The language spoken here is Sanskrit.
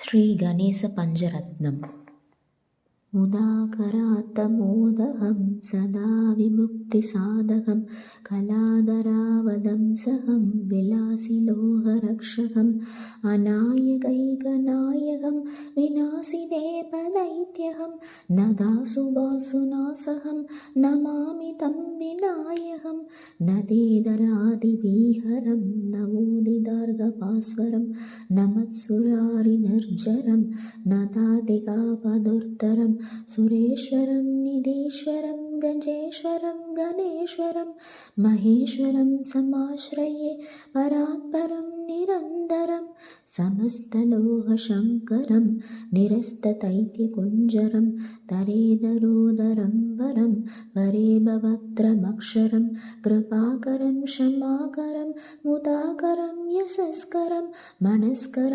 श्रीगणेशपञ्चरत्नम्। मुदाकरात्तमोदहं सदा विमुक्तिसाधकं कलाधरावदंसहं विलासिलोहरक्षकम् अनायकैकनायकं विनाशिदेपदैत्यहं नदासुवासुनासहं नमामि तं विनायकं नदीधरादिविहरं नवोदितार्गभास्वरं नमत्सुरारिनिर्जरं नदादिकापदुत्तरं सुरेश्वरं निधीश्वरं गजेश्वरं गणेश्वरं महेश्वरं समाश्रये परात्परं निरन्तरं समस्तलोहशङ्करं निरस्तदैत्यकुञ्जरं तरेदरोदरं वरं वरेभवक्त्रमक्षरं कृपाकरं क्षमाकरं मुदाकरं यशस्करं मनस्करं